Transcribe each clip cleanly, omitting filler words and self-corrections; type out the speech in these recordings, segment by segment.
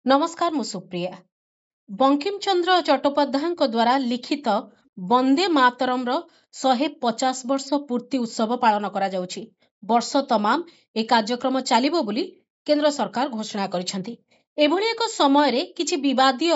नमस्कार मु सुप्रिया। बंकिम चंद्र चट्टोपाध्याय द्वारा लिखित वंदे मातरम 150 वर्ष पूर्ति उत्सव पालन करा जाउछि। वर्ष तमाम ए कार्यक्रम चलिबो बोली केंद्र सरकार घोषणा करिसेंती। एभली एक समय रे किछि विवादीय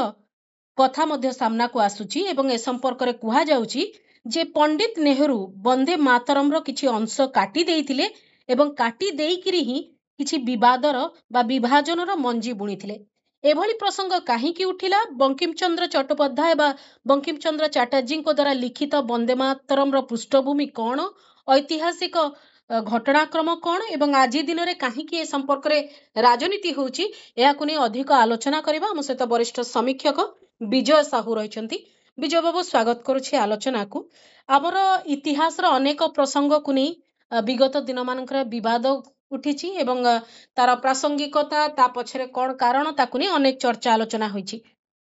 कथा मध्य सामना को आसुछि एवं ए संपर्क रे कुहा जाउछि जे पंडित नेहरू वंदे मातरम किछि अंश काटी देइथिले एवं काटी देइकिरि ही किछि विवादर बा विभाजनर मंजी बुणीथिले। एभली प्रसंग काहीकि उठिला? बंकिम चंद्र चट्टोपाध्याय बा बंकिम चंद्र चटर्जी द्वारा लिखित वंदे मातरम पृष्ठभूमि कौन, ऐतिहासिक घटनाक्रम कौन एवं आज दिन में काहीकि ए संपर्क रे राजनीति होउछि एहाकु नै अधिक आलोचना करबा। हम सहित वरिष्ठ समीक्षक विजय साहू रहिसंती। विजय बाबू स्वागत करुछि आलोचना को। आमर इतिहास रो अनेक प्रसंग को नै विगत दिन मानकर विवाद उठिछि एवं तार प्रासंगिकता ता पछरे कोन कारण ताकु नै अनेक चर्चा आलोचना होइछि।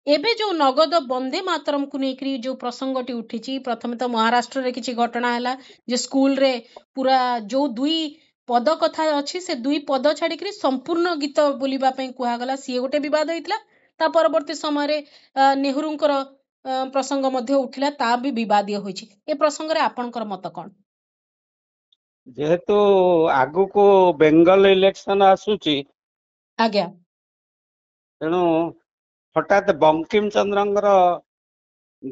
एबे जो नगद वंदे मातरम को नेकरी जो प्रसंगटी उठिछि, प्रथमे तो महाराष्ट्र रे किछि घटना हैला जे स्कूल रे पूरा जो दुई पद कथा अछि से दुई पद छाड़ी करी संपूर्ण गीत बोलिबा पई कुहा गला, सी गोटे विवाद होइतला। ता परवर्ती समय रे नेहरूंकर प्रसंग मध्य उठिला, ता भी विवादीय होइछि। ए प्रसंग रे आपनकर मत कोन? जेहेतु आगु को बेंगल इलेक्शन आसुची आज्ञा तेणु हठात बंकिम चंद्रंकर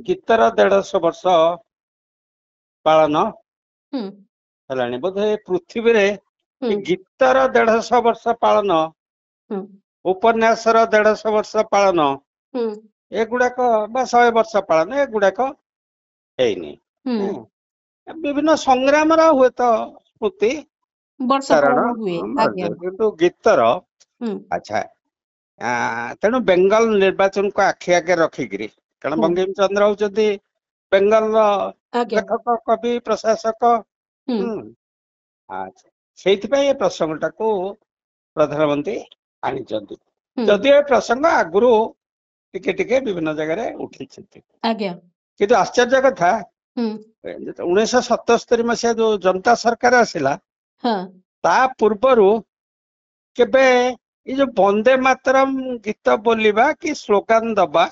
गीतर 150 वर्ष पालन हेलानी। बोधे पृथ्वी रे गीतर 150 वर्ष पालन, उपन्यासर 150 वर्ष पालन, एगुड़ाक 100 वर्ष पालन एगुड़ाक हेइनी। विभिन्न संग्राम हुए तो स्मृति किंतु गीतर अच्छा तेणु बेंगल निर्वाचन को आखि आगे रखिकी, कारण बंकिम चंद्र होउछथि बेंगल लेखक, कवि, प्रशासक। अच्छा से प्रसंगटा को प्रधानमंत्री आनिचंती। जदि ए प्रसंग आगुरु टिके टिके विभिन्न जगह उठी किंतु आश्चर्य कथा 1977 मसीहा जो जनता सरकार आसिला ता पूर्वरु केबे ये जो वंदे मातरम गीत बोलिबा कि स्लोगान दबा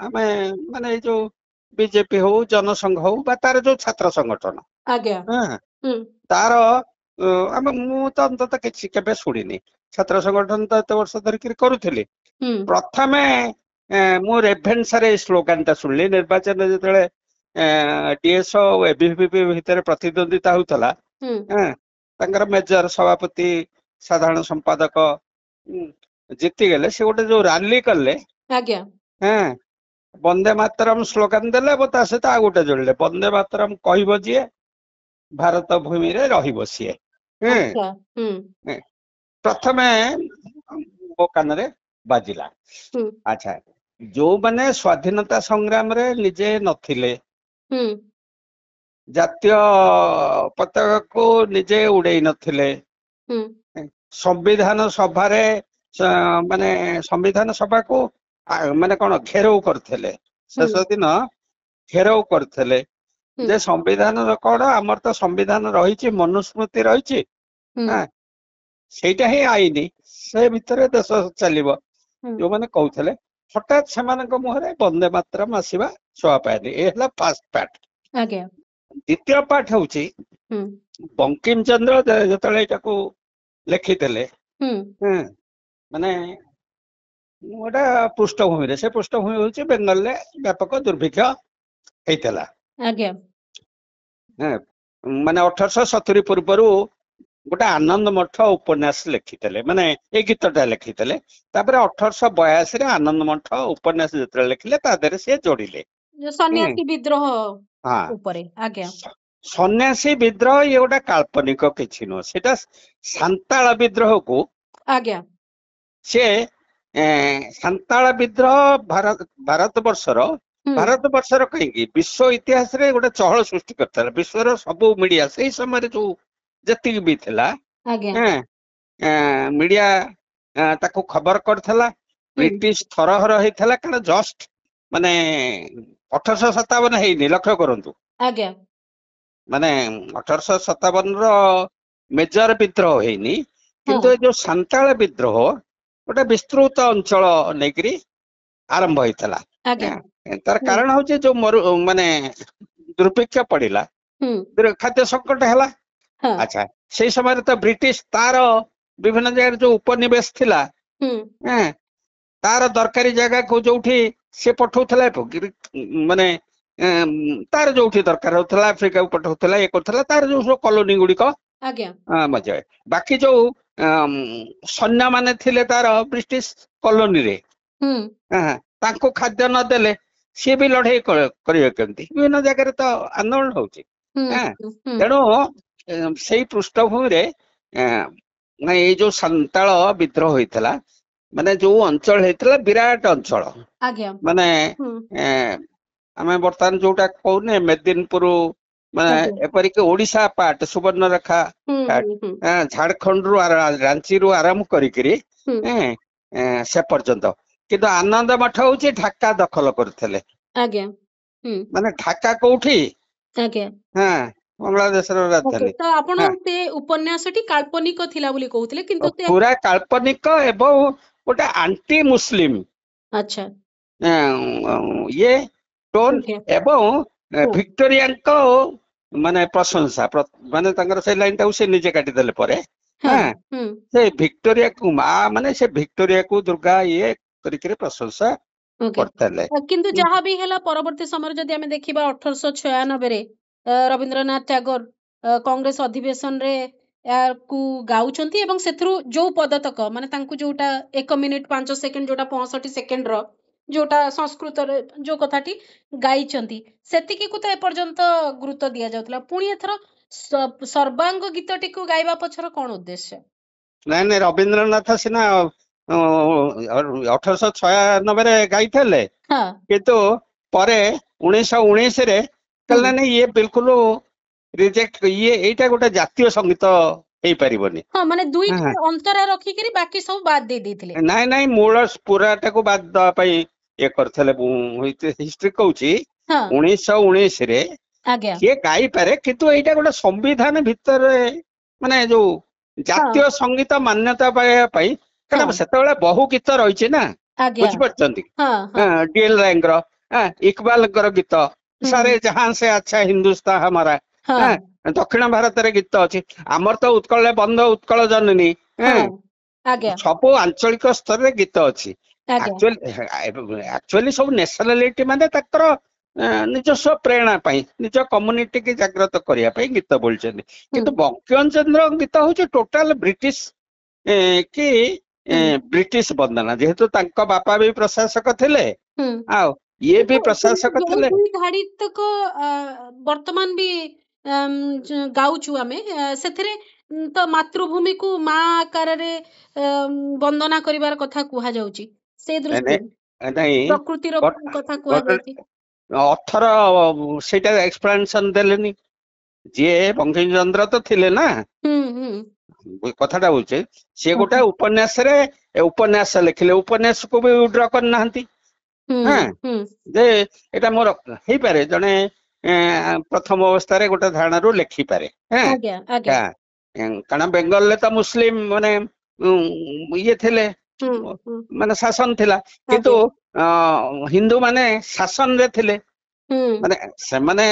आमे माने जो बीजेपी हो, जनसंघ हो बा तार जो छात्र संगठन तार आमे मु तो अंत किछि केबे सुनिनी। छात्र संगठन तो एत वर्ष धरिक करूथिले। प्रथमे मु रेभेन्सा रे स्लोगान ता सुनली निर्वाचन जेतले डीएसओ एबीवीपी भितर प्रतिद्वंदिता होतला। तांकर मेजर सभापति साधारण संपादक जीति गले, से गोटे जो रैली कले वंदे मातरम स्लोगान देले, ता सहित आ गोटे जोड़ले वंदे मातरम कहबो जिए भारत भूमि रे रहिबो सिए। प्रथमे मो कान रे बाजिला। अच्छा जो माने स्वाधीनता संग्राम रे निजे नथिले, जातीय पताका को निजे उड़े नथिले, संविधान सभा रे माने संविधान सभा को माने कोन घेराव करथिले, शेष दिन घेराव करथिले जे संविधान रो कोन हमर तो संविधान रहिछि, मनुस्मृति रहिछि, सेटा ही आईनी से भितर देश चलिबो जो माने कहउथिले। हठात सेमानक मुहरे वंदे मातरम आसीबा शोभा पायनी। ए हला फर्स्ट पार्ट। द्वितीय पार्ट होउछि बंकिम चंद्र जतले एटाको लिखितले माने ओटा पृष्ठभूमि रे, से पृष्ठभूमि होउछि बेंगल रे व्यापक दुर्भिक्ष हेतला। माने 1870 पूर्वरु गोटे आनंद मठ उपन्यास लिखितले, माने ए गीतटा लिखितले। तापर 1882 रे आनंद मठ उपन्यास जतले लिखिले ता देरे से जोड़िले सन्यासी विद्रोह उपरे। सन्यासी विद्रोह ये गोटे काल्पनिक किछि न, सेटा सांताल विद्रोह को से सांताल विद्रोह भारत वर्षर कहीं विश्व इतिहास रे गोटे चहल सृष्टि करता। विश्वर सबू मीडिया से समय जो जति भी थिला मीडिया ताको खबर करथला। ब्रिटिश थरहर हेतला कारण जस्ट माने 1857 हेइनी, लक्ष्य करंतु माने 1857 रो मेजर विद्रोह हेइनी, किंतु जो सांताल विद्रोह ଗୋଟେ ବିସ୍ତୃତ ଅଞ୍ଚଳ ନେଇକିରି ଆରମ୍ଭ ହେଇଥିଲା। ତାର କାରଣ ହଉଛି ଯୋଉ ମାନେ ଦୁର୍ଭିକ୍ଷ ପଡିଲା, ଖାଦ୍ୟ ସଂକଟ ହେଲା। ଆଚ୍ଛା, ସେଇ ସମୟରେ ତ ବ୍ରିଟିଶ ତାର ବିଭିନ୍ନ ଜାଗାରେ ଯୋଉ ଉପନିବେଶ ଥିଲା, ତାର ଦରକାରୀ ଜାଗାକୁ ଯୋଉଠି ସେ ପଠଉଥିଲା, ମାନେ ତାର ଯୋଉଠି ଦରକାର ହଉଥିଲା ଆଫ୍ରିକାକୁ ପଠଉଥିଲା, ଇଏ କରୁଥିଲା, ତାର ଯୋଉ ସବୁ କଲୋନୀ ଗୁଡିକ ମଜା। ବାକି ଯୋଉ ସୈନ୍ୟ ମାନେ ଥିଲେ ତାର ବ୍ରିଟିଶ କଲୋନୀରେ, ତାଙ୍କୁ ଖାଦ୍ୟ ନଦେଲେ ସିଏ ବି ଲଢେଇ କରିବେ କେମିତି? ବିଭିନ୍ନ ଜାଗାରେ ତ ଆନ୍ଦୋଳନ ହଉଛି। ତେଣୁ ସେଇ ପୃଷ୍ଠଭୂମିରେ ଏଇ ଯୋଉ ସାନ୍ତାଳ ବିଦ୍ରୋହ ହେଇଥିଲା, ମାନେ ଯୋଉ ଅଞ୍ଚଳ ହେଇଥିଲା ବିରାଟ ଅଞ୍ଚଳ, ମାନେ ଆମେ ବର୍ତ୍ତମାନ ଯୋଉଟା କହୁନେ ମେଦିନପୁର, ମାନେ ଏପରିକି ଓଡିଶା ପାର୍ଟ, ସୁବର୍ଣ୍ଣରେଖା, ଝାଡଖଣ୍ଡରୁ ରାଞ୍ଚିରୁ ଆରମ୍ଭ କରିକିରି ସେ ପର୍ଯ୍ୟନ୍ତ। କିନ୍ତୁ ଆନନ୍ଦ ମଠ ହଉଛି ଢାକା ଦଖଲ କରୁଥିଲେ। ମାନେ ଢାକା କୋଉଠି? ବାଂଲାଦେଶର ରାଜଧାନୀ। ତ ଆପଣ ସେ ଉପନ୍ୟାସଟି କାଳ୍ପନିକ ଥିଲା ବୋଲି କହୁଥିଲେ, କିନ୍ତୁ ପୁରା କାଳ୍ପନିକ ଏବଂ ଗୋଟେ ଆଣ୍ଟି ମୁସଲିମ ଇଏ ଟୋନ ଏବଂ ଭିକ୍ଟୋରିଆଙ୍କ ମାନେ ପ୍ରଶଂସା, ମାନେ ତାଙ୍କର ସେଇ ଲାଇନ ଟାକୁ ସେ ନିଜେ କାଟିଦେଲେ ପରେ, ସେ ଭିକ୍ଟୋରିଆକୁ ମାନେ ସେ ଭିକ୍ଟୋରିଆକୁ ଦୁର୍ଗା ଇଏ କରିକିରି ପ୍ରଶଂସା କରିଥିଲେ। କିନ୍ତୁ ଯାହା ବି ହେଲା ପରବର୍ତ୍ତୀ ସମୟରେ ଯଦି ଆମେ ଦେଖିବା 1896ରେ ରବୀନ୍ଦ୍ରନାଥ ଟାଗୋର କଂଗ୍ରେସ ଅଧିବେଶନରେ ୟାକୁ ଗାଉଛନ୍ତି ଏବଂ ସେଥିରୁ ଯୋଉ ପଦତକ ମାନେ ତାଙ୍କୁ ଯୋଉଟା 1 ମିନିଟ 5 ସେକେଣ୍ଡ ଯୋଉଟା 65 ସେକେଣ୍ଡର ଯୋଉଟା ସଂସ୍କୃତରେ ଯୋଉ କଥାଟି ଗାଇଛନ୍ତି, ସେତିକିକୁ ତ ଏପର୍ଯ୍ୟନ୍ତ ଗୁରୁତ୍ୱ ଦିଆଯାଉଥିଲା। ପୁଣି ଏଥର ସର୍ବାଙ୍ଗ ଗୀତଟିକୁ ଗାଇବା ପଛର କଣ ଉଦ୍ଦେଶ୍ୟ? ନାଇଁ ରବୀନ୍ଦ୍ରନାଥ ସିନା 1896ରେ ଗାଇଥିଲେ, କିନ୍ତୁ ପରେ 1919ରେ କହିଲେ ନାଇଁ ଇଏ ବିଲକୁଲ ରିଜେକ୍ଟ, ଏଇଟା ଗୋଟେ ଜାତୀୟ ସଙ୍ଗୀତ ହେଇପାରିବନି। ମାନେ ଦୁଇଟି ଅନ୍ତରା ରଖିକିରି ବାକି ସବୁ ବାଦ ଦେଇଥିଲେ। ନାଇଁ ମୂଳ ପୁରାଟାକୁ ବାଦ ଦେବା ପାଇଁ ଇଏ କରିଥିଲେ। ହିଷ୍ଟ୍ରି କହୁଛି 1919ରେ କିଏ ଗାଇପାରେ, କିନ୍ତୁ ଏଇଟା ଗୋଟେ ସମ୍ବିଧାନ ଭିତରେ ମାନେ ଯୋଉ ଜାତୀୟ ସଙ୍ଗୀତ ମାନ୍ୟତା ପାଇବା ପାଇଁ, କାରଣ ସେତେବେଳେ ବହୁ ଗୀତ ରହିଛି ନା, ବୁଝିପାରୁଛନ୍ତି? ଡିଏଲ ରାୟଙ୍କର, ଇକବାଲଙ୍କର ଗୀତ ସାରେ ଜହାଁ ସେ ଆଚ୍ଛା ହିନ୍ଦୁସ୍ତାନ ହମାରା, ଦକ୍ଷିଣ ଭାରତରେ ଗୀତ ଅଛି। ଆମର ତ ଉତ୍କଳରେ ବନ୍ଧ ଉତ୍କଳ ଜନନୀ, ସବୁ ଆଞ୍ଚଳିକ ସ୍ତରରେ ଗୀତ ଅଛି। ଆକ୍ଚୁଆଲି ସବୁ ନ୍ୟାସନାଲିଟି ମାନେ ତାଙ୍କର ନିଜସ୍ୱ ପ୍ରେରଣା ପାଇଁ, ନିଜ କମ୍ୟୁନିଟି କି ଜାଗ୍ରତ କରିବା ପାଇଁ ଗୀତ ବୋଲିଛନ୍ତି। କିନ୍ତୁ ବଙ୍କିମଚନ୍ଦ୍ରଙ୍କ ଗୀତ ହଉଛି ଟୋଟାଲ ବ୍ରିଟିଶ କି ବ୍ରିଟିଶ ବନ୍ଦନା, ଯେହେତୁ ତାଙ୍କ ବାପା ବି ପ୍ରଶାସକ ଥିଲେ ଆଉ ଇଏ ବି ପ୍ରଶାସକ ଥିଲେ। ବର୍ତ୍ତମାନ ବି ଗାଉଛୁ ଆମେ, ସେଥିରେ ତ ମାତୃଭୂମିକୁ ମା ଆକାରରେ ବନ୍ଦନା କରିବାର କଥା କୁହାଯାଉଛି। ସେ ଦୃଷ୍ଟିରୁ ପ୍ରକୃତିର କଥା କୁହାଯାଉଛି। ଅଥର ସେଇଟା ଏକ୍ସପ୍ଲାନେସନ ଦେଲେନି। ଯିଏ ବଙ୍କିମଚନ୍ଦ୍ର ତ ଥିଲେ ନା, କଥାଟା ହଉଛି ସିଏ ଗୋଟେ ଉପନ୍ୟାସ ଲେଖିଲେ, ଉପନ୍ୟାସକୁ ବି ଉଡ୍ର କରିନାହାନ୍ତି। ଯେ ଏଇଟା ମୋର ହେଇପାରେ, ଜଣେ ପ୍ରଥମ ଅବସ୍ଥାରେ ଗୋଟେ ଧାରଣାରୁ ଲେଖିପାରେ। କାରଣ ବେଙ୍ଗଲରେ ତ ମୁସଲିମ ମାନେ ଇଏ ଥିଲେ, ମାନେ ଶାସନ ଥିଲା, କିନ୍ତୁ ହିନ୍ଦୁ ମାନେ ଶାସନରେ ଥିଲେ। ମାନେ ସେମାନେ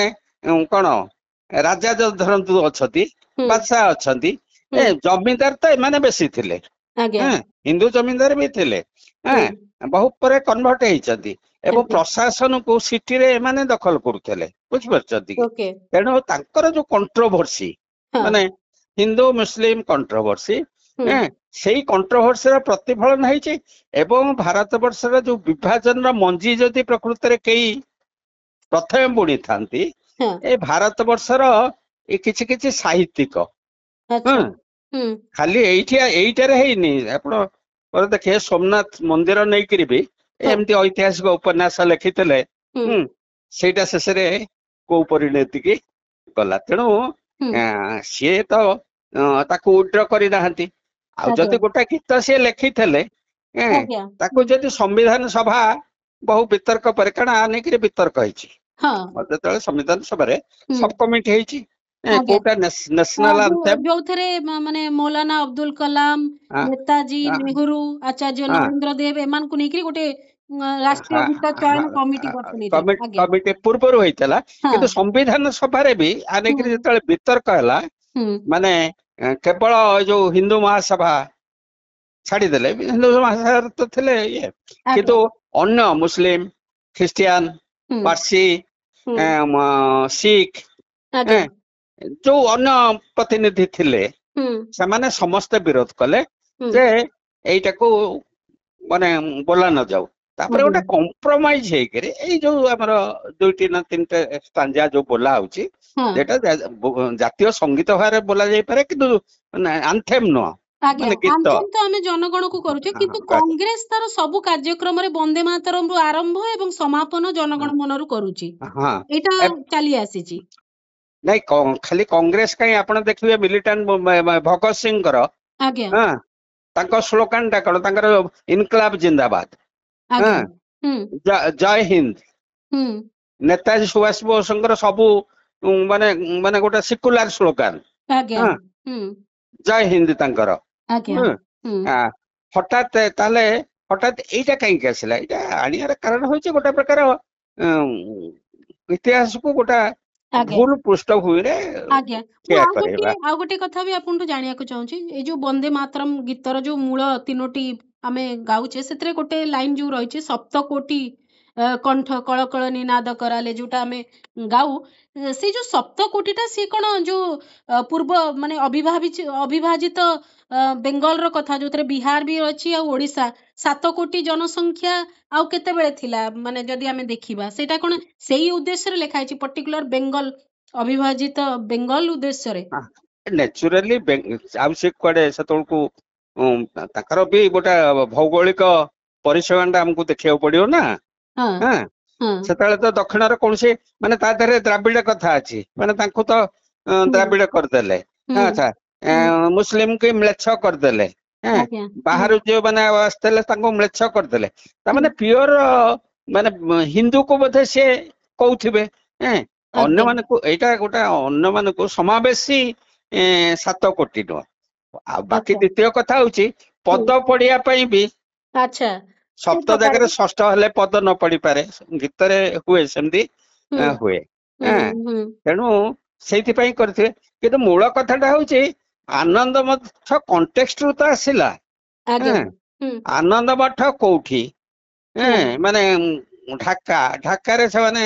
କଣ ରାଜା ଧରନ୍ତୁ ଅଛନ୍ତି, ବାଦଶାହ ଅଛନ୍ତି, ଜମିଦାର ତ ଏମାନେ ବେଶୀ ଥିଲେ। ହିନ୍ଦୁ ଜମିଦାର ବି ଥିଲେ, ବହୁତ ପରେ କନଭର୍ଟ ହେଇଛନ୍ତି ଏବଂ ପ୍ରଶାସନକୁ ସିଟିରେ ଏମାନେ ଦଖଲ କରୁଥିଲେ, ବୁଝିପାରୁଛନ୍ତି କି? ତେଣୁ ତାଙ୍କର ଯୋଉ କଣ୍ଟ୍ରୋଭର୍ସି, ମାନେ ହିନ୍ଦୁ ମୁସଲିମ କଣ୍ଟ୍ରୋଭର୍ସି, ସେଇ କଣ୍ଟ୍ରୋଭର୍ସିର ପ୍ରତିଫଳନ ହେଇଛି। ଏବଂ ଭାରତ ବର୍ଷର ଯୋଉ ବିଭାଜନର ମଞ୍ଜି ଯଦି ପ୍ରକୃତରେ କେହି ପ୍ରଥମେ ବୁଣିଥାନ୍ତି, ଏ ଭାରତ ବର୍ଷର କିଛି କିଛି ସାହିତ୍ୟିକ, ଖାଲି ଏଇଟାରେ ହେଇନି। ଆପଣ ଦେଖିବେ ସୋମନାଥ ମନ୍ଦିର ନେଇକିରି ବି ଏମିତି ଐତିହାସିକ ଉପନ୍ୟାସ ଲେଖିଥିଲେ, ସେଇଟା ଶେଷରେ କୋଉ ପରିଣତିକି ଗଲା। ତେଣୁ ସିଏ ତ ତାକୁ ଉଡ୍ର କରିନାହାନ୍ତି। ଆଉ ଯଦି ଗୋଟେ ଗୀତ ସିଏ ଲେଖିଥିଲେ, ତାକୁ ଯଦି ସମ୍ବିଧାନ ସଭା ବହୁ ବିତର୍କ ପରେ, କାରଣ ନେଇକିରି ବିତର୍କ ହେଇଛି ଯେତେବେଳେ ସମ୍ବିଧାନ ସଭାରେ ସବ୍ କମିଟି ହେଇଛି, କୋଉଟା ନ୍ୟାସନାଲ ଆନ୍ଥେମ୍ ଯୋଉଥିରେ ମାନେ ମୌଲାନା ଅବ୍ଦୁଲ କଲାମ, ନେତାଜୀ, ନେହେରୁ, ଆଚାର୍ଯ୍ୟ ନରେନ୍ଦ୍ର ଦେବ ଏମାନଙ୍କୁ ନେଇକି ଗୋଟେ ରାଷ୍ଟ୍ରୀୟ ଗୀତ ଚୟନ କମିଟି ଗଠନ କମିଟି ପୂର୍ବରୁ ହେଇଥିଲା, କିନ୍ତୁ ସମ୍ବିଧାନ ସଭାରେ ବି ଆନେକିରି ଯେତେବେଳେ ବିତର୍କ ହେଲା ମାନେ କେବଳ ଯୋଉ ହିନ୍ଦୁ ମହାସଭା ଛାଡିଦେଲେ, ହିନ୍ଦୁ ମହାସଭା ତ ଥିଲେ ଇଏ, କିନ୍ତୁ ଅନ୍ୟ ମୁସଲିମ, ଖ୍ରୀଷ୍ଟିଆନ, ପାର୍ସି, ଶିଖ ଯୋଉ ଅନ୍ୟ ପ୍ରତିନିଧି ଥିଲେ ସେମାନେ ସମସ୍ତେ ବିରୋଧ କଲେ ଯେ ଏଇଟାକୁ ମାନେ ବୋଲା ନ ଯାଉ। ତାପରେ ଗୋଟେ କମ୍ପ୍ରମାଇଜ ହେଇକିରି ଏଇ ଯୋଉ ଆମର 2ଟି ନା 3ଟା ଷ୍ଟାଞ୍ଜା ଯୋଉ ବୋଲା ହଉଛି, ଯେଟା ଜାତୀୟ ସଙ୍ଗୀତ ଭାବରେ ବୋଲା ଯାଇପାରେ କିନ୍ତୁ ଆନ୍ଥେମ୍ ନୁହଁ। ଆନ୍ଥେମ୍ ତ ଆମେ ଜନଗଣକୁ କରୁଛେ, କିନ୍ତୁ କଂଗ୍ରେସ ତାର ସବୁ କାର୍ଯ୍ୟକ୍ରମରେ ବନ୍ଦେ ମାତରମ୍ ରୁ ଆରମ୍ଭ ଏବଂ ସମାପନ ଜନଗଣ ମନରୁ କରୁଛି, ଏଇଟା ଚାଲି ଆସିଛି। ନାଇଁ ଖାଲି କଂଗ୍ରେସ କାହିଁ, ଆପଣ ଦେଖିବେ ମିଲିଟାଣ୍ଟ ଭଗତ ସିଂଙ୍କର ତାଙ୍କ ସ୍ଲୋଗାନ ଟା କଣ, ତାଙ୍କର ଇନକଲାବ ଜିନ୍ଦାବାଦ, ଜୟ ହିନ୍ଦ। ନେତାଜୀ ସୁଭାଷ ବୋଷଙ୍କର ସବୁ ମାନେ ମାନେ ଗୋଟେ ସିକୁଲାର ସ୍ଲୋଗାନ, ଜୟ ହିନ୍ଦ ତାଙ୍କର। ହଠାତ୍ ତାହେଲେ ହଠାତ୍ ଏଇଟା କାହିଁକି ଆସିଲା? ଏଇଟା ଆଣିବାର କାରଣ ହଉଛି ଗୋଟେ ପ୍ରକାର ଇତିହାସକୁ ଗୋଟେ ଭୁଲ ପୃଷ୍ଠଭୂମିରେ ଆଉ ଗୋଟେ କଥା ବି ଆପଣଠୁ ଜାଣିବାକୁ ଚାହୁଁଛି, ଏଇ ଯୋଉ ବନ୍ଦେ ମାତରମ୍ ଗୀତର ଯୋଉ ମୂଳ 3ଟି ଆମେ ଗାଉଛେ, ସେଥିରେ ଗୋଟେ ଲାଇନ ଯୋଉ ରହିଛି, ସପ୍ତକୋଟି କଣ୍ଠ କଳକଳ ନିନାଦ କରାଲେ, ଯୋଉଟା ଆମେ ଗାଉ, ସେଇ ଯୋଉ ସପ୍ତକୋଟିଟା ସିଏ କଣ ଯୋଉ ପୂର୍ବ ମାନେ ଅବିଭାଜିତ ବେଙ୍ଗଲର କଥା, ଯୋଉଥିରେ ବିହାର ବି ଅଛି ଆଉ ଓଡିଶା, 7 କୋଟି ଜନସଂଖ୍ୟା ଆଉ କେତେବେଳେ ଥିଲା, ମାନେ ଯଦି ଆମେ ଦେଖିବା ସେଇଟା କଣ ସେଇ ଉଦ୍ଦେଶ୍ୟରେ ଲେଖା ହେଇଛି, ପର୍ଟିକୁଲାର ବେଙ୍ଗଲ ଅବିଭାଜିତ ବେଙ୍ଗଲ ଉଦ୍ଦେଶ୍ୟରେ? ନ୍ୟାଚୁରାଲି ଆଉ ସେ କୁଆଡେ ସେତେବେଳକୁ ତାଙ୍କର ବି ଗୋଟେ ଭୌଗୋଳିକ ପରିସୀମାଟା ଆମକୁ ଦେଖିବାକୁ ପଡିବ ନା। ସେତେବେଳେ ତ ଦକ୍ଷିଣର କୌଣସି ମାନେ ତା ଦେହରେ ଦ୍ରାବିଡ କଥା ଅଛି, ମାନେ ତାଙ୍କୁ ତ ଦ୍ରାବିଡ କରିଦେଲେ, ଆଚ୍ଛା ମୁସଲିମ କି ମ୍ଲେଚ୍ଛ କରିଦେଲେ, ବାହାରୁ ଯୋଉ ମାନେ ଆସିଥିଲେ ତାଙ୍କୁ ମ୍ଲେଚ୍ଛ କରିଦେଲେ, ତାମାନେ ପିଓର ମାନେ ହିନ୍ଦୁକୁ ବୋଧେ ସିଏ କହୁଥିବେ। ଅନ୍ୟମାନଙ୍କୁ ଏଇଟା ଗୋଟେ ଅନ୍ୟମାନଙ୍କୁ ସମାବେଶୀ 7 କୋଟି ନୁହଁ। ଆଉ ବାକି ଦ୍ୱିତୀୟ କଥା ହଉଛି ପଦ ପଢିବା ପାଇଁ ବି ସପ୍ତ ଜାଗାରେ ଷଷ୍ଠ ହେଲେ ପଦ ନ ପଢିପାରେ, ଗୀତରେ ହୁଏ ସେମିତି ହୁଏ। ତେଣୁ ସେଇଥିପାଇଁ କରିଥିବେ, କିନ୍ତୁ ମୂଳ କଥାଟା ହଉଛି ଆନନ୍ଦ ମଠ କଣ୍ଟେକ୍ସଟରୁ ତ ଆସିଲା। ଆନନ୍ଦ ମଠ କୋଉଠି? ମାନେ ଢାକାରେ ସେମାନେ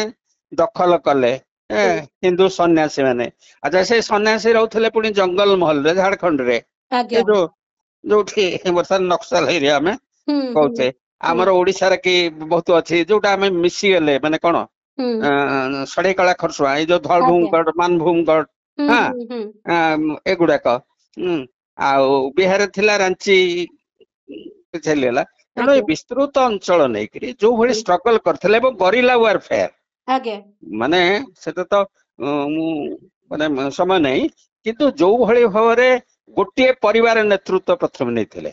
ଦଖଲ କଲେ ହିନ୍ଦୁ ସନ୍ନ୍ୟାସୀ ମାନେ। ଆଚ୍ଛା, ସେ ସନ୍ନ୍ୟାସୀ ରହୁଥିଲେ ପୁଣି ଜଙ୍ଗଲ ମହଲରେ, ଝାଡଖଣ୍ଡରେ, ଯୋଉଠି ବର୍ତ୍ତମାନ ନକ୍ସଲ ଏରିଆ ଆମେ କହୁଛେ। ଆମର ଓଡିଶାରେ କି ବହୁତ ଅଛି ଯୋଉଟା ଆମେ ମିଶିଗଲେ, ମାନେ କଣ ସଢେଇ କଳା ଖରସୁଆଁ, ଏଇ ଯୋଉ ଧଳଭୂମଗଡ, ମାନଭୂମଗଡ, ଏଗୁଡାକ। ଆଉ ବିହାରରେ ଥିଲା ରାଞ୍ଚି, ହେଲା। ତେଣୁ ଏ ବିସ୍ତୃତ ଅଞ୍ଚଳ ନେଇକିରି ଯୋଉ ଭଳି ଷ୍ଟ୍ରଗଲ କରିଥିଲେ ଏବଂ ଗରିଲା ୱାରଫେୟାର, ମାନେ ସେଟା ତ ମୁଁ ମାନେ ସମୟ ନାହିଁ, କିନ୍ତୁ ଯୋଉ ଭଳି ଭାବରେ ଗୋଟିଏ ପରିବାର ନେତୃତ୍ୱ ପ୍ରଥମେ ନେଇଥିଲେ,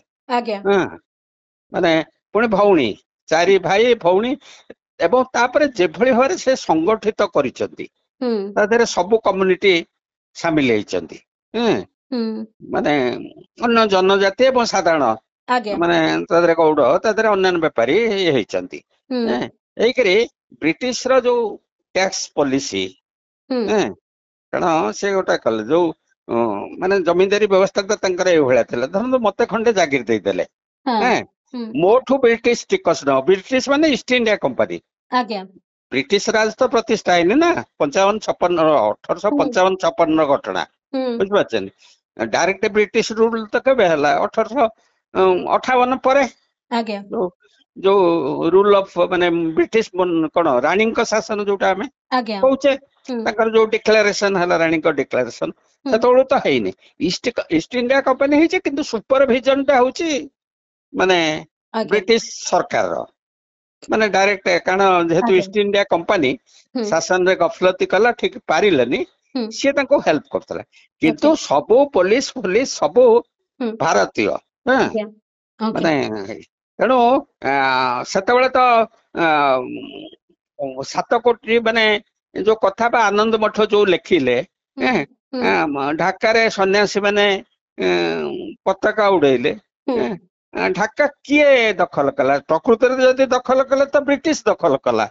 ମାନେ ପୁଣି ଭଉଣୀ, 4 ଭାଇ ଭଉଣୀ, ଏବଂ ତାପରେ ଯେଭଳି ଭାବରେ ସେ ସଂଗଠିତ କରିଛନ୍ତି, ତା ଦେହରେ ସବୁ କମ୍ୟୁନିଟି ସାମିଲ ହେଇଛନ୍ତି, ମାନେ ଅନ୍ୟ ଜନଜାତି ଏବଂ ସାଧାରଣ, ମାନେ ତା ଦେହରେ ଗୌଡ, ତା ଦେହରେ ଅନ୍ୟାନ୍ୟ ବେପାରୀ ହେଇଛନ୍ତି। ଏଇକରି ବ୍ରିଟିଶର ଯୋଉ ଟ୍ୟାକ୍ସ ପଲିସି, କାରଣ ସେ ଗୋଟେ କଲେ ଯୋଉ ମାନେ ଜମିଦାରୀ ବ୍ୟବସ୍ଥା ତ ତାଙ୍କର ଏଇଭଳିଆ ଥିଲା। ଧରନ୍ତୁ ମତେ ଖଣ୍ଡେ ଜାଗିର ଦେଇଦେଲେ, ମୋଠୁ ବ୍ରିଟିଶ ଟିକସ ନବ। ବ୍ରିଟିଶ ମାନେ ଇଷ୍ଟ ଇଣ୍ଡିଆ କମ୍ପାନୀ। ବ୍ରିଟିଶ ରାଜ ତ ପ୍ରତିଷ୍ଠା ହେଇନି ନା, 1855-56 ଘଟଣା, ବୁଝିପାରୁଛନ୍ତି? ଡାଇରେକ୍ଟ ବ୍ରିଟିଶ ରୁଲ ତ କେବେ ହେଲା? 1858 ପରେ, ଯୋଉ ରୁଲ ଅଫ ମାନେ ବ୍ରିଟିଶ କଣ ରାଣୀଙ୍କ ଶାସନ ଯୋଉଟା ଆମେ କହୁଛେ, ତାଙ୍କର ଯୋଉ ଡିକ୍ଲାରେସନ ହେଲା, ରାଣୀଙ୍କ ଡିକ୍ଲାରେସନ, ସେତେବେଳୁ ତ ହେଇନି। ଇଷ୍ଟ ଇଣ୍ଡିଆ କମ୍ପାନୀ ହେଇଛି, କିନ୍ତୁ ସୁପରଭିଜନ ଟା ହଉଛି ମାନେ ବ୍ରିଟିଶ ସରକାରର, ମାନେ ଡାଇରେକ୍ଟ। କାରଣ ଯେହେତୁ ଇଷ୍ଟ ଇଣ୍ଡିଆ କମ୍ପାନୀ ଶାସନରେ ଗଫଲତି କଲା, ଠିକ ପାରିଲେନି, ସିଏ ତାଙ୍କୁ ହେଲ୍ପ କରୁଥିଲା। କିନ୍ତୁ ସବୁ ପୋଲିସ ଫୋଲିସ ସବୁ ଭାରତୀୟ, ମାନେ ତେଣୁ ସେତେବେଳେ ତ 7 କୋଟି ମାନେ ଯୋଉ କଥା ବା ଆନନ୍ଦ ମଠ ଯୋଉ ଲେଖିଲେ, ଢାକାରେ ସନ୍ନ୍ୟାସୀ ମାନେ ପତାକା ଉଡେଇଲେ। ଢାକା କିଏ ଦଖଲ କଲା? ପ୍ରକୃତରେ ଯଦି ଦଖଲ କଲା ତ ବ୍ରିଟିଶ ଦଖଲ କଲା।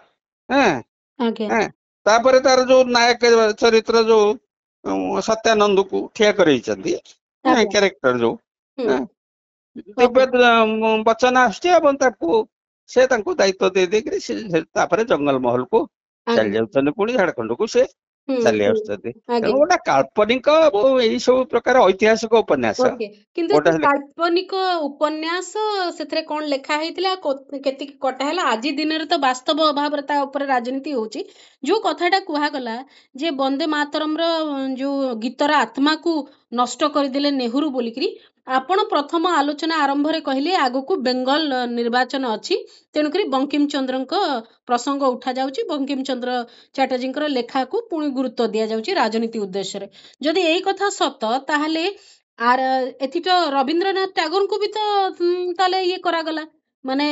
ତାପରେ ତାର ଯୋଉ ନାୟକ ଚରିତ୍ର ଯୋଉ ସତ୍ୟାନନ୍ଦକୁ ଠିଆ କରେଇଛନ୍ତି କ୍ୟାରେକ୍ଟର ଯୋଉ ଦିବ୍ୟ ବଚନ ଆସୁଛି ଏବଂ ସେ ତାଙ୍କୁ ଦାୟିତ୍ୱ ଦେଇ ଦେଇକିରି ସେ ତାପରେ ଜଙ୍ଗଲ ମହଲକୁ ଚାଲି ଯାଉଛନ୍ତି, ପୁଣି ଝାଡଖଣ୍ଡକୁ ସେ ଚାଲି ଆସୁଛନ୍ତି। ତେଣୁ ଗୋଟେ କାଳ୍ପନିକ ଏବଂ ଏଇ ସବୁ ପ୍ରକାର ଐତିହାସିକ ଉପନ୍ୟାସ। କିନ୍ତୁ କାଳ୍ପନିକ ଉପନ୍ୟାସ ସେଥିରେ କଣ ଲେଖା ହେଇଥିଲା, କେତିକି କଟା ହେଲା, ଆଜି ଦିନରେ ତ ବାସ୍ତବ ଭାବରେ ତା ଉପରେ ରାଜନୀତି ହଉଛି। ଯୋଉ କଥାଟା କୁହାଗଲା ଯେ ବନ୍ଦେ ମାତରମର ଯୋଉ ଗୀତର ଆତ୍ମାକୁ ନଷ୍ଟ କରିଦେଲେ ନେହୁରୁ ବୋଲିକିରି, ଆପଣ ପ୍ରଥମ ଆଲୋଚନା ଆରମ୍ଭରେ କହିଲେ ଆଗକୁ ବେଙ୍ଗଲ ନିର୍ବାଚନ ଅଛି, ତେଣୁକରି ବଙ୍କିମ ଚନ୍ଦ୍ରଙ୍କ ପ୍ରସଙ୍ଗ ଉଠା ଯାଉଛି, ବଙ୍କିମ ଚନ୍ଦ୍ର ଚାଟାର୍ଜୀଙ୍କର ଲେଖାକୁ ପୁଣି ଗୁରୁତ୍ୱ ଦିଆଯାଉଛି ରାଜନୀତି ଉଦ୍ଦେଶ୍ୟରେ। ଯଦି ଏଇ କଥା ସତ, ତାହେଲେ ଏଠି ତ ରବୀନ୍ଦ୍ରନାଥ ଟାଗୋରଙ୍କୁ ବି ତ ତାହେଲେ ଇଏ କରାଗଲା, ମାନେ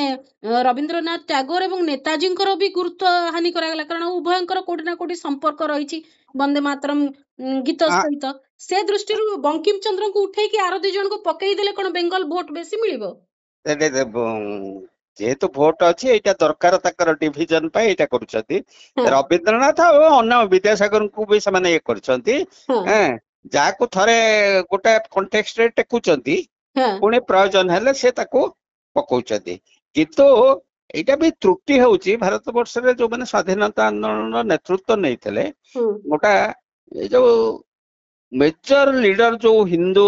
ରବୀନ୍ଦ୍ରନାଥ ଟାଗୋର ଏବଂ ନେତାଜୀଙ୍କର ବି ଗୁରୁତ୍ୱ ହାନି କରାଗଲା, କାରଣ ଉଭୟଙ୍କର କୋଉଠି ନା କୋଉଠି ସମ୍ପର୍କ ରହିଛି ବନ୍ଦେ ମାତରମ୍ ଗୀତ ସହିତ। ସେ ଦୃଷ୍ଟିରୁ ବଙ୍କିମ ଚନ୍ଦ୍ରଙ୍କୁ ଉଠେଇକି ଆର 2 ଜଣଙ୍କୁ ପକେଇଦେଲେ କଣ ବେଙ୍ଗଲ ଭୋଟ ବେଶୀ ମିଳିବ? ଯେହେତୁ ଭୋଟ ଅଛି, ଏଇଟା ଦରକାର ତାଙ୍କର ଡିଭିଜନ ପାଇଁ ଏଇଟା କରୁଛନ୍ତି। ରବୀନ୍ଦ୍ରନାଥ ଆଉ ଅନ୍ୟ ବିଦ୍ୟାସାଗରଙ୍କୁ ବି ସେମାନେ ଇଏ କରିଛନ୍ତି। ଯାହାକୁ ଥରେ ଗୋଟେ କଣ୍ଟେକ୍ସଟରେ ଟେକୁଛନ୍ତି, ପୁଣି ପ୍ରୟୋଜନ ହେଲେ ସେ ତାକୁ ପକଉଛନ୍ତି। କିନ୍ତୁ ଏଇଟା ବି ତ୍ରୁଟି ହଉଛି ଭାରତ ବର୍ଷରେ ଯୋଉମାନେ ସ୍ୱାଧୀନତା ଆନ୍ଦୋଳନର ନେତୃତ୍ୱ ନେଇଥିଲେ, ଗୋଟା ଏଇ ଯୋଉ ମେଜର ଲିଡର ଯୋଉ ହିନ୍ଦୁ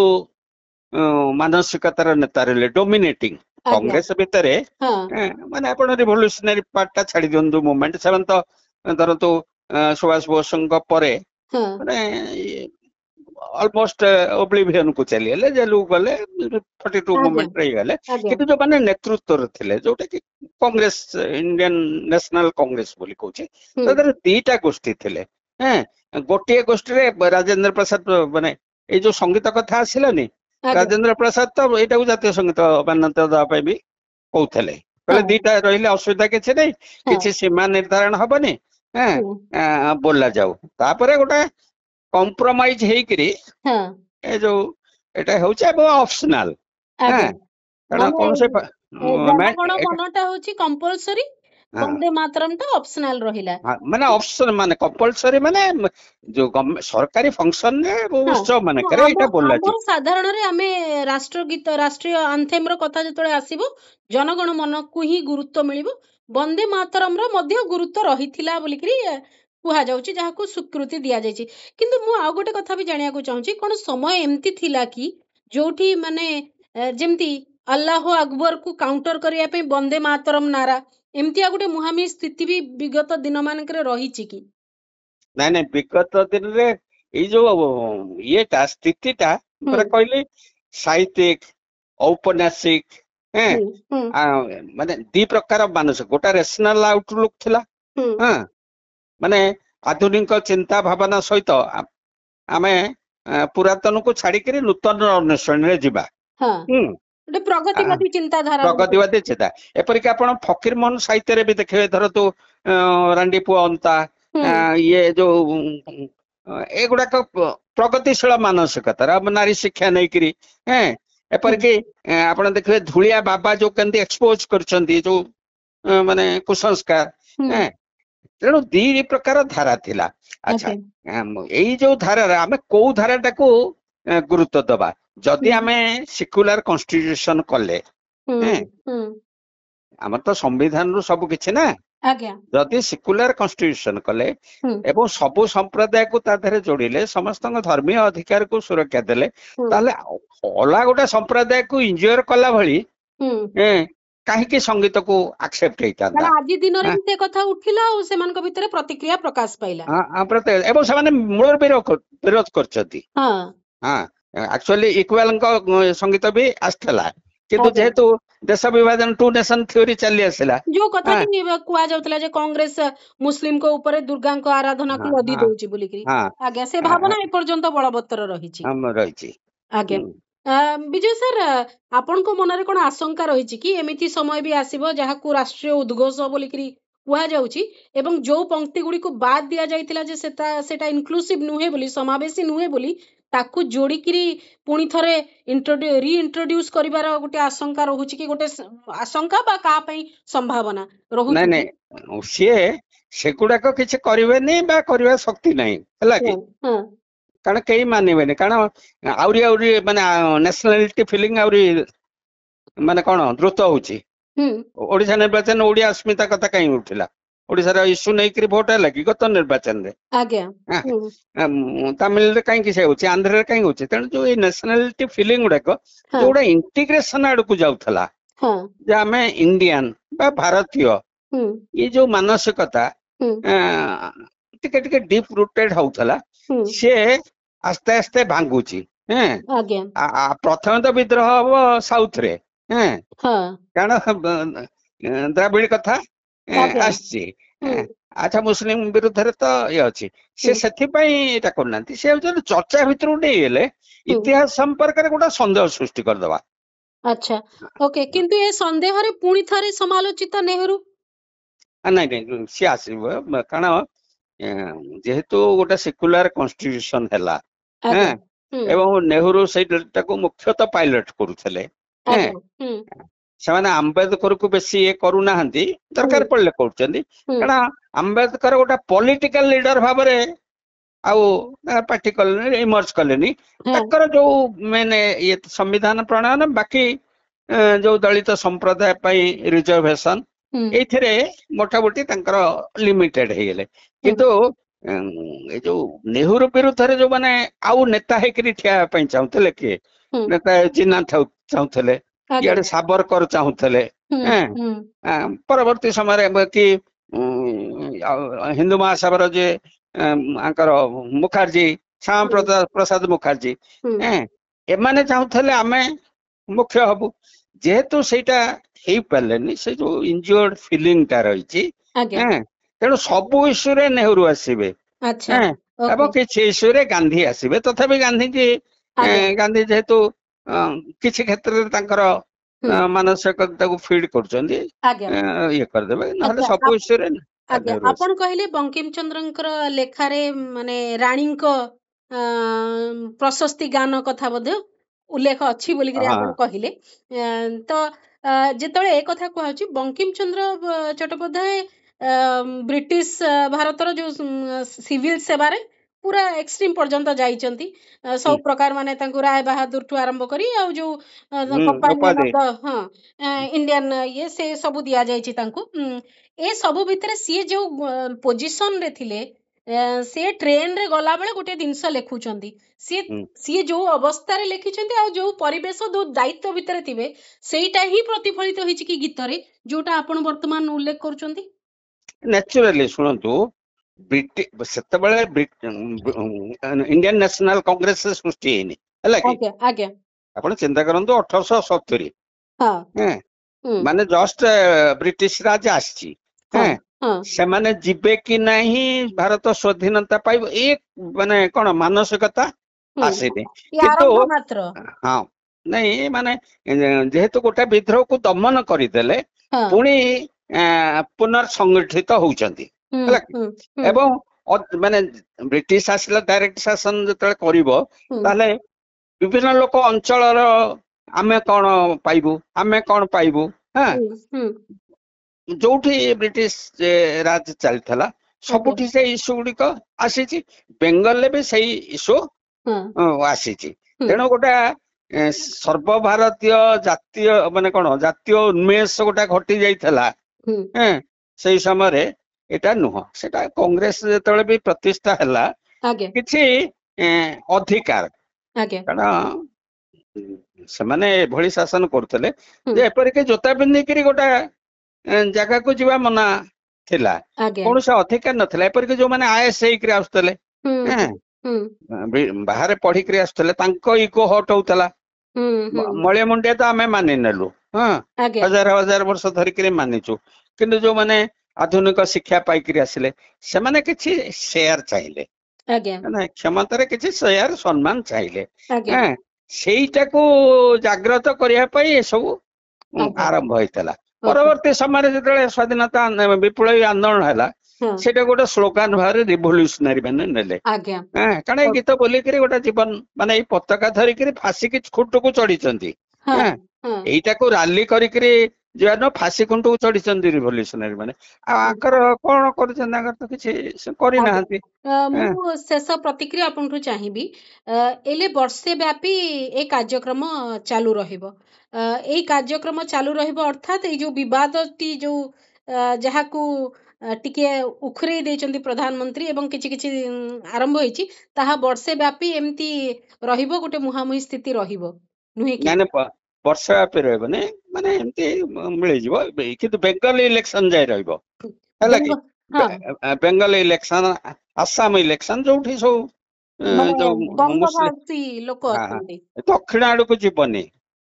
ମାନସିକତାର ନେତା ରହିଲେ ଡୋମିନେଟିଂ କଂଗ୍ରେସ ଭିତରେ, ମାନେ ଆପଣ ରିଭଲ୍ୟୁସନାରୀ ପାର୍ଟ ଟା ଛାଡି ଦିଅନ୍ତୁ ମୁଭମେଣ୍ଟ, ସେମାନେ ତ ଧରନ୍ତୁ ସୁଭାଷ ବୋଷଙ୍କ ପରେ ମାନେ ଅଲମୋଷ୍ଟ ଓବ୍ଲିଭିୟନ କୁ ଚାଲିଗଲେ, ଜେଲକୁ ଗଲେ, 42 ମୁଭମେଣ୍ଟ ରହିଗଲେ। କିନ୍ତୁ ଯୋଉମାନେ ନେତୃତ୍ୱରେ ଥିଲେ, ଯୋଉଟା କି କଂଗ୍ରେସ, ଇଣ୍ଡିଆନ ନ୍ୟାସନାଲ କଂଗ୍ରେସ ବୋଲି କହୁଛି, ତାଦେହରେ 2ଟା ଗୋଷ୍ଠୀ ଥିଲେ। ଗୋଟିଏ ଗୋଷ୍ଠୀରେ ରାଜେନ୍ଦ୍ର ପ୍ରସାଦ, ମାନେ ଏଇ ଯୋଉ ସଙ୍ଗୀତ କଥା ଆସିଲାନି, ରାଜେନ୍ଦ୍ର ପ୍ରସାଦ ତ ଏଇଟାକୁ ଜାତୀୟ ସଙ୍ଗୀତ ମାନ୍ୟତା ଦେବା ପାଇଁ ବି କହୁଥିଲେ, କହିଲେ 2ଟା ରହିଲେ ଅସୁବିଧା କିଛି ନାହିଁ, କିଛି ସୀମା ନିର୍ଦ୍ଧାରଣ ହବନି, ବୋଲା ଯାଉ। ତାପରେ ଗୋଟେ କମ୍ପ୍ରମାଇଜ ହେଇକିରି ଏ ଯୋଉ ଏଟା ହଉଛି ଏବଂ ଅପସନାଲ, କାରଣ କୌଣସି ମନଟା ହଉଛି କମ୍ପଲସରି, ବନ୍ଦେ ମାତରମ୍ ଟା ଅପସନାଲ ରହିଲା। ମାନେ ଅପସନ ମାନେ କମ୍ପଲସରି, ମାନେ ଯୋଉ ସରକାରୀ ଫଙ୍କସନରେ ଉତ୍ସବ ମାନଙ୍କରେ ଏଇଟା ବୋଲାଯିବ। ସାଧାରଣରେ ଆମେ ରାଷ୍ଟ୍ରଗୀତ, ରାଷ୍ଟ୍ରୀୟ ଆନ୍ଥେମ ର କଥା ଯେତେବେଳେ ଆସିବ, ଜନଗଣ ମନକୁ ହିଁ ଗୁରୁତ୍ୱ ମିଳିବ। ବନ୍ଦେ ମାତରମ୍ ର ମଧ୍ୟ ଗୁରୁତ୍ୱ ରହିଥିଲା ବୋଲିକିରି କୁହାଯାଉଛି, ଯାହାକୁ ସ୍ୱୀକୃତି ଦିଆଯାଇଛି। କିନ୍ତୁ ମୁଁ ଆଉ ଗୋଟେ କଥା ବି ଜାଣିବାକୁ ଚାହୁଁଛି, କଣ ସମୟ ଏମିତି ଥିଲା କି ଯୋଉଠି ମାନେ ଯେମିତି ଆଲ୍ଲାହ ଆକବରକୁ କାଉଣ୍ଟର କରିବା ପାଇଁ ବନ୍ଦେ ମାତରମ୍ ନାରା, ଏମିତିଆ ଗୋଟେ ମୁହାଁମୁହିଁ ସ୍ଥିତି ବି ବିଗତ ଦିନ ମାନଙ୍କରେ ରହିଛି କି? ନାଇଁ ନାଇଁ, ବିଗତ ଦିନରେ ଏଇ ଯୋଉ ଇଏଟା ସ୍ଥିତିଟା କହିଲି, ସାହିତ୍ୟିକ, ଔପନ୍ୟାସିକ, ମାନେ 2 ପ୍ରକାର ମାନସିକ, ଗୋଟା ରେସନାଲ ଆଉଟଲୁକ୍ ଥିଲା, ମାନେ ଆଧୁନିକ ଚିନ୍ତା ଭାବନା ସହିତ ଆମେ ପୁରାତନକୁ ଛାଡିକିରି ନୂତନ ଅନ୍ୱେଷଣରେ ଯିବା, ପ୍ରଗତିବାଦୀ ଚିନ୍ତାଧାରା, ପ୍ରଗତିବାଦୀ ଚିନ୍ତା। ଏପରିକି ଆପଣ ଫକୀର ମୋହନ ସାହିତ୍ୟରେ ବି ଦେଖିବେ, ଧରନ୍ତୁ ରାଣ୍ଡି ପୁଅ ଅନ୍ତା, ଇଏ ଯୋଉ ଏଗୁଡାକ ପ୍ରଗତିଶୀଳ ମାନସିକତାର, ନାରୀ ଶିକ୍ଷା ନେଇକିରି, ଏପରିକି ଆପଣ ଦେଖିବେ ଧୂଳିଆ ବାବା ଯୋଉ କେମିତି ଏକ୍ସପୋଜ କରିଛନ୍ତି ଯୋଉ ମାନେ କୁସଂସ୍କାର। ତେଣୁ 2 ପ୍ରକାର ଧାରା ଥିଲା। ଆଚ୍ଛା, ଏଇ ଯୋଉ ଧାରାରେ ଆମେ କୋଉ ଧାରାଟାକୁ ଗୁରୁତ୍ୱ ଦବା? ଯଦି ଆମେ ସେକୁଲାର କନଷ୍ଟିଟ୍ୟୁସନ କଲେ, ଆମର ତ ସମ୍ବିଧାନରୁ ସବୁ କିଛି ନା, ଯଦି ସେକୁଲାର କନଷ୍ଟିଟ୍ୟୁସନ କଲେ ଏବଂ ସବୁ ସମ୍ପ୍ରଦାୟକୁ ତା ଦେହରେ ଯୋଡିଲେ, ସମସ୍ତଙ୍କ ଧର୍ମୀୟ ଅଧିକାରକୁ ସୁରକ୍ଷା ଦେଲେ, ତାହେଲେ ଅଲଗା ଗୋଟେ ସମ୍ପ୍ରଦାୟକୁ ଇଞ୍ଜୋର କଲା ଭଳି କାହିଁକି ସଙ୍ଗୀତକୁ ଆକ୍ସେପ୍ଟ ହେଇଥାନ୍ତା? ଆଜି ଦିନରେ ସେ କଥା ଉଠିଲା ଆଉ ସେମାନଙ୍କ ଭିତରେ ପ୍ରତିକ୍ରିୟା ପ୍ରକାଶ ପାଇଲା, ଏବଂ ସେମାନେ ମୂଳରୁ ବିରୋଧ କରିଛନ୍ତି। ଆକ୍ଚୁଆଲି ଇକ୍ବାଲଙ୍କ ସଙ୍ଗୀତ ବି ଆସିଥିଲା, କିନ୍ତୁ ଯେହେତୁ ଦେଶ ବିଭାଜନ, 2 ନେସନ ଥିଓରି ଚାଲି ଆସିଲା, ଯୋଉ କଥାଟି କୁହାଯାଉଥିଲା ଯେ କଂଗ୍ରେସ ମୁସଲିମଙ୍କ ଉପରେ ଦୁର୍ଗାଙ୍କ ଆରାଧନାକୁ ଲଦି ଦଉଛି ବୋଲିକି, ସେ ଭାବନା ଏପର୍ଯ୍ୟନ୍ତ ବଳବତ୍ତର ରହିଛି। ଆଜ୍ଞା, ବିଜୟ ସାର୍, ଆପଣଙ୍କ ମନରେ କଣ ଆଶଙ୍କା ରହିଛି କି ଏମିତି ସମୟ ବି ଆସିବ ଯାହାକୁ ରାଷ୍ଟ୍ରୀୟ ଉଦ୍ଘୋଷ ବୋଲିକିରି କୁହାଯାଉଛି ଏବଂ ଯୋଉ ପଂକ୍ତି ଗୁଡିକୁ ବାଦ ଦିଆଯାଇଥିଲା ଯେ ସେଟା ଇନକ୍ଲୁସିଭ ନୁହେଁ ବୋଲି, ସମାବେଶୀ ନୁହେଁ ବୋଲି, ତାକୁ ଯୋଡିକିରି ପୁଣି ଥରେ ରିଇଣ୍ଟ୍ରୋଡ୍ୟୁସ କରିବାର ଗୋଟେ ଆଶଙ୍କା ରହୁଛି କି, ଗୋଟେ ଆଶଙ୍କା ବା କାହା ପାଇଁ ସମ୍ଭାବନା ରହୁଛି? ନାଇଁ ନାଇଁ, ସିଏ ସେଗୁଡାକ କିଛି କରିବେନି ବା କରିବା ଶକ୍ତି ନାହିଁ, ହେଲା କି? କାରଣ କେହି ମାନିବେନି, କାରଣ ଆହୁରି ଆହୁରି ମାନେ ନ୍ୟାସନାଲିଟି ଫିଲିଂ ଆହୁରି ମାନେ କଣ ଦ୍ରୁତ ହଉଛି। ଓଡିଶା ନିର୍ବାଚନ ଓଡିଆ अस्मिता କଥା କାହିଁ ଉଠିଲା? ଓଡିଶାର ଇସ୍ୟୁ ନେଇକରି ଭୋଟ ହେଲା କି ଗତ ନିର୍ବାଚନରେ? ତାମିଲରେ କାହିଁକି ସେ ହଉଛି, ଆନ୍ଧ୍ରରେ କାହିଁକି ହଉଛି? ତେଣୁ ଯୋଉ ଏଇ ନ୍ୟାସନାଲିଟି ଫିଲିଂ ଗୁଡାକ ଯୋଉଟା ଇଣ୍ଟିଗ୍ରେସନ ଆଡକୁ ଯାଉଥିଲା, ଯେ ଆମେ ଇଣ୍ଡିଆନ ବା ଭାରତୀୟ, ଏ ଯୋଉ ମାନସିକତା ଟିକେ ଟିକେ ଡିପ୍ ରୁଟେଡ ହଉଥିଲା, ସିଏ ଆସ୍ତେ ଆସ୍ତେ ଭାଙ୍ଗୁଛି। ପ୍ରଥମେ ତ ବିଦ୍ରୋହ ହବ ସାଉଥରେ, କାରଣ ଦ୍ରାବିଡ କଥା ଆସିଛି। ଆଚ୍ଛା, ମୁସଲିମ ବିରୁଦ୍ଧରେ ତ ଇଏ ଅଛି, ସେ ସେଥିପାଇଁ ଏଇଟା କରୁନାହାନ୍ତି। ସେ ହଉଛନ୍ତି ଚର୍ଚ୍ଚା ଭିତରକୁ ନେଇଗଲେ ଇତିହାସ ସମ୍ପର୍କରେ ଗୋଟେ ସନ୍ଦେହ ସୃଷ୍ଟି କରିଦବା। ଆଚ୍ଛା, ଓକେ। କିନ୍ତୁ ଏ ସନ୍ଦେହରେ ପୁଣି ଥରେ ସମାଲୋଚିତ ନେହେରୁ। ନାଇଁ ନାଇଁ, ସିଏ ଆସିବ, କାରଣ ଯେହେତୁ ଗୋଟେ ସେକୁଲାର କନଷ୍ଟିଟ୍ୟୁସନ ହେଲା, ଏବଂ ନେହେରୁ ସେଇଟାକୁ ମୁଖ୍ୟତଃ ପାଇଲଟ କରୁଥିଲେ। ସେମାନେ ଆମ୍ବେଦକରକୁ ବେଶୀ ଇଏ କରୁନାହାନ୍ତି, ଦରକାର ପଡିଲେ କରୁଛନ୍ତି, କାରଣ ଆମ୍ବେଦକର ଗୋଟେ ପଲିଟିକାଲ ଲିଡର ଭାବରେ ଆଉ ପାର୍ଟି କଲେନି, ଇମର୍ଜ କଲେନି। ତାଙ୍କର ଯୋଉ ମାନେ ଇଏ ସମ୍ବିଧାନ ପ୍ରଣୟନ, ବାକି ଯୋଉ ଦଳିତ ସମ୍ପ୍ରଦାୟ ପାଇଁ ରିଜର୍ଭେସନ, ଏଇଥିରେ ମୋଟାମୋଟି ତାଙ୍କର ଲିମିଟେଡ ହେଇଗଲେ। କିନ୍ତୁ ଏ ଯୋଉ ନେହେରୁ ବିରୁଦ୍ଧରେ ଯୋଉମାନେ ଆଉ ନେତା ହେଇକରି ଠିଆ ହେବା ପାଇଁ ଚାହୁଁଥିଲେ, କିଏ ନେତା ଜିନା ଚାହୁଁଥିଲେ, ଇଆଡେ ସାବରକର ଚାହୁଁଥିଲେ, ପରବର୍ତ୍ତୀ ସମୟରେ କି ହିନ୍ଦୁ ମହାସଭାର ଯିଏ ଆଙ୍କର ମୁଖାର୍ଜୀ, ଶ୍ୟାମା ପ୍ରସାଦ ମୁଖାର୍ଜୀ, ଏମାନେ ଚାହୁଁଥିଲେ ଆମେ ମୁଖ୍ୟ ହବୁ। ଯେହେତୁ ସେଇଟା ହେଇପାରିଲେନି, ସେ ଯୋଉ ଇଞ୍ଜୁର୍ଡ ଫିଲିଂଟା ରହିଛି, ତେଣୁ ସବୁ ଇସ୍ୟୁରେ ନେହେରୁ ଆସିବେ, ଏବଂ କିଛି ଇସ୍ୟୁରେ ଗାନ୍ଧୀ ଆସିବେ। ତଥାପି ଗାନ୍ଧୀ ଯେହେତୁ କିଛି କ୍ଷେତ୍ରରେ ତାଙ୍କର ମାନସିକତାକୁ ଫିଡ୍ କରୁଛନ୍ତି, ଇଏ କରିଦେବେ, ନହେଲେ ସବୁ ଇସ୍ୟୁରେ। ଆପଣ କହିଲେ ବଙ୍କିମ ଚନ୍ଦ୍ରଙ୍କର ଲେଖାରେ ମାନେ ରାଣୀଙ୍କ ପ୍ରଶସ୍ତି ଗାନ କଥା ମଧ୍ୟ ଉଲ୍ଲେଖ ଅଛି ବୋଲିକିରି ଆପଣ କହିଲେ। ତ ଯେତେବେଳେ ଏ କଥା କୁହାଯାଉଛି, ବଙ୍କିମ ଚନ୍ଦ୍ର ଚଟ୍ଟୋପାଧ୍ୟାୟ ବ୍ରିଟିଶ ଭାରତର ଯୋଉ ସିଭିଲ ସେବାରେ ପୁରା ଏକ୍ସଟ୍ରିମ ପର୍ଯ୍ୟନ୍ତ ଯାଇଛନ୍ତି। ସବୁ ପ୍ରକାର ମାନେ ତାଙ୍କୁ ରାୟ ବାହାଦୁରଠୁ ଆରମ୍ଭ କରି ଆଉ ଯୋଉ କମ୍ପାନିଆନ ଅଫ ଦ ଇଣ୍ଡିଆନ ଇଏ, ସେ ସବୁ ଦିଆଯାଇଛି ତାଙ୍କୁ। ଏ ସବୁ ଭିତରେ ସିଏ ଯୋଉ ପୋଜିସନ ରେ ଥିଲେ, ସେ ଟ୍ରେନରେ ଗଲାବେଳେ ଗୋଟେ ଜିନିଷ ଲେଖୁଛନ୍ତି, ସିଏ ଯୋଉ ଅବସ୍ଥାରେ ଲେଖିଛନ୍ତି ଆଉ ଯୋଉ ପରିବେଶ, ଯୋଉ ଦାୟିତ୍ୱ ଭିତରେ ଥିବେ, ସେଇଟା ହିଁ ପ୍ରତିଫଳିତ ହେଇଛି କି ଗୀତରେ, ଯୋଉଟା ଆପଣ ବର୍ତ୍ତମାନ ଉଲ୍ଲେଖ କରୁଛନ୍ତି। ନ୍ୟାଚୁରାଲି ଶୁଣନ୍ତୁ, ସେତେବେଳେ ଇଣ୍ଡିଆନ ନ୍ୟାସନାଲ କଂଗ୍ରେସ ସୃଷ୍ଟି ହେଇନି, ହେଲା କି? ଆପଣ ଚିନ୍ତା କରନ୍ତୁ, 1870, ମାନେ ଜଷ୍ଟ ବ୍ରିଟିଶ ରାଜ ଆସିଛି। ସେମାନେ ଯିବେ କି ନାହିଁ ଭାରତ ସ୍ୱାଧୀନତା ପାଇବ, ଏ ମାନେ କଣ ମାନସିକତା ଆସିନି। କିନ୍ତୁ ହଁ, ନାଇଁ, ମାନେ ଯେହେତୁ ଗୋଟେ ବିଦ୍ରୋହକୁ ଦମନ କରିଦେଲେ, ପୁଣି ପୁନର୍ସଂଗଠିତ ହଉଛନ୍ତି, ହେଲା କି? ଏବଂ ମାନେ ବ୍ରିଟିଶ ଆସିଲା, ଡାଇରେକ୍ଟ ଶାସନ ଯେତେବେଳେ କରିବ, ତାହେଲେ ବିଭିନ୍ନ ଲୋକ ଅଞ୍ଚଳର ଆମେ କଣ ପାଇବୁ, ଆମେ କଣ ପାଇବୁ, ଯୋଉଠି ବ୍ରିଟିଶ ରାଜ ଚାଲିଥିଲା ସବୁଠି ସେଇ ଇସ୍ୟୁ ଗୁଡିକ ଆସିଛି। ବେଙ୍ଗଲରେ ବି ସେଇ ଇସ୍ୟୁ ଆସିଛି। ତେଣୁ ଗୋଟେ ସର୍ବଭାରତୀୟ ଜାତୀୟ ମାନେ କଣ ଜାତୀୟ ଉନ୍ମେଷ ଗୋଟେ ଘଟି ଯାଇଥିଲା ସେଇ ସମୟରେ। ଏଟା ନୁହଁ, ସେଟା କଂଗ୍ରେସ ଯେତେବେଳେ ବି ପ୍ରତିଷ୍ଠା ହେଲା, କିଛି ଅଧିକାର, କାରଣ ସେମାନେ ଏଭଳି ଶାସନ କରୁଥିଲେ ଯେ ଏପରିକି ଜୋତା ପିନ୍ଧିକିରି ଗୋଟେ ଜାଗାକୁ ଯିବା ମନା ଥିଲା, କୌଣସି ଅଧିକାର ନଥିଲା। ଏପରିକି ଯୋଉମାନେ ଆଇଏସ୍ ହେଇକିରି ଆସୁଥିଲେ, ବାହାରେ ପଢିକିରି ଆସୁଥିଲେ, ତାଙ୍କ ଇଗୋ ହଟ୍ ହଉଥିଲା। ମଳିଆ ମୁଣ୍ଡିଆ ତ ଆମେ ମାନି ନେଲୁ, ହଜାର ହଜାର ବର୍ଷ ଧରିକିରି ମାନିଛୁ। କିନ୍ତୁ ଯୋଉମାନେ ଆଧୁନିକ ଶିକ୍ଷା ପାଇକିରି ଆସିଲେ, ସେମାନେ କିଛି ସେୟାର ଚାହିଁଲେ, କ୍ଷମତାରେ କିଛି ସେୟାର ସମ୍ମାନ ଚାହିଁଲେ। ସେଇଟାକୁ ଜାଗ୍ରତ କରିବା ପାଇଁ ଏସବୁ ଆରମ୍ଭ ହେଇଥିଲା। परवर्ती समय जो स्वाधीनता विप्लवी आंदोलन है सेटा गोटे स्लोगान भाव रिभोल्यूशनरी मैंने नेले कारण ये गीत बोलिकी गोटे जीवन माने पताका धरिकी फाँसी की खुंट को चढ़ी यहीटा को राली करी जो फाँसी खुंट को चढ़ी रिभोल्यूशनरी मैंने आकर कौन कर तो किसी करना शेष प्रतिक्रिया आपन चाहिए एले वर्षे व्यापी ए कार्यक्रम चालू रहिबो ए कार्यक्रम चालू रहिबो अर्थात ये जो विवाद जो जहाँ को टिके उखरे देचंदी प्रधानमंत्री एवं किछि किछि आरंभ होईची ताहा वर्षे व्यापी एमती रहिबो गोटे मुहामुही स्थिति रहिबो नुहे कि ना वर्ष व्यापी रहबो ने माने एमती मिले जिवो किंतु बेंगल इलेक्शन जाय रहबो हला कि बेंगल इलेक्शन आसाम इलेक्शन जोठी सो बंगभाषी लोक अछंती दक्षिण आड़ को जीवनी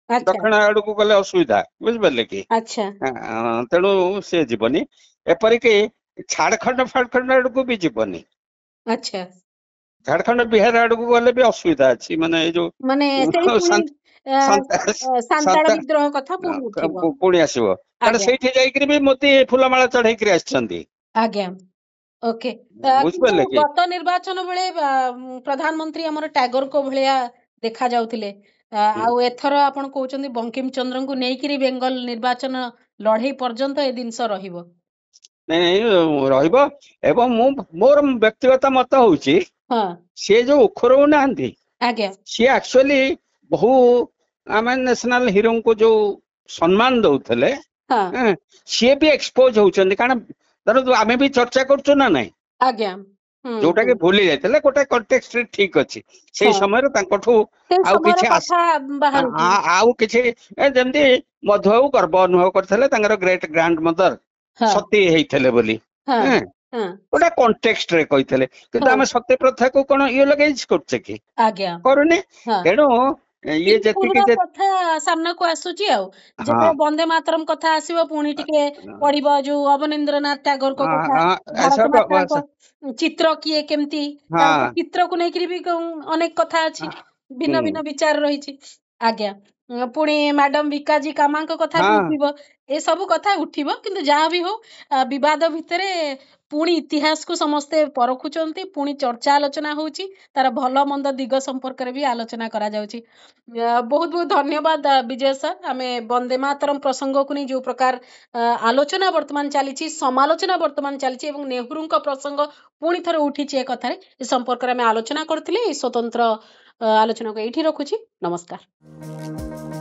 दक्षिण आड़ को गले असुविधा बुझिबले कि अच्छा तेणु से जीवनी एपरिक झारखंड फारखंड आड़ को भी जीवनी अच्छा झारखंड बिहार आड़ को गले भी असुविधा अछि माने जो माने संताल विद्रोह कथा पुणी आसीबो कारण सेठी जाईकरी भी मोती फुलमाला चढ़ाईकरी आछंती आज्ञा ओके गत निर्वाचन बेले प्रधानमंत्री हमर टैगोर को भलिया देखा जाउथिले आउ एथर आपण कहउचंदी बंकिम चंद्र को नेइकरी बेंगल निर्वाचन लड़ाई पर्यंत ए दिनस रहिबो नहीं रहिबो एवं मोर व्यक्तिगत मत होउची से जो उखरौ नांदी आज्ञा से एक्चुअली बहु आम नेशनल हीरो को जो सम्मान दउथले सी भी एक्सपोज होउचंदी कारण धरतु आमे भी चर्चा करछु ना नहीं आज्ञा जोटा के भूली जाइतले गोटे कॉन्टेक्स्ट रे ठीक अछि से समय रे तांकठू आउ किछि आउ किछि जेंती मधुबाबू गर्व अनुभव करथले तांगर ग्रेट ग्रैंड मदर सती हेइथले बोली गोटे कॉन्टेक्स्ट रे कहिथले किंतु आमे सत्य प्रथा को कोन इयो लगेज करछे कि आज्ञा करूने तेणु ये जति कथा सामना को आसुची आउ जेते वंदे मातरम कथा आसीबो पुणी टिके पडिबो जो अवनींद्रनाथ टैगोर को कथा चित्र किए केमती चित्र को नेकरी भी अनेक कथा अछि भिन्न भिन्न विचार रहिछि आज्ञा पुणी मैडम विकाजी कामांक कथा उठिबो ए सब कथा उठिबो किंतु जहाँ भी हो विवाद भितरे पुणी इतिहास को समस्ते परखुचंती पुणी चर्चा आलोचना होउची तार भलो मंद दिग संपर्क रे भी आलोचना करा जाउची बहुत बहुत धन्यवाद विजय सर हमें वंदे मातरम प्रसंग को नहीं जो प्रकार आलोचना वर्तमान चली समालोचना वर्तमान चली एवं नेहरू प्रसंग पुणी थर उठी ए कथार संपर्क में आलोचना करथिले स्वतंत्र आलोचना को एठी रखुची नमस्कार।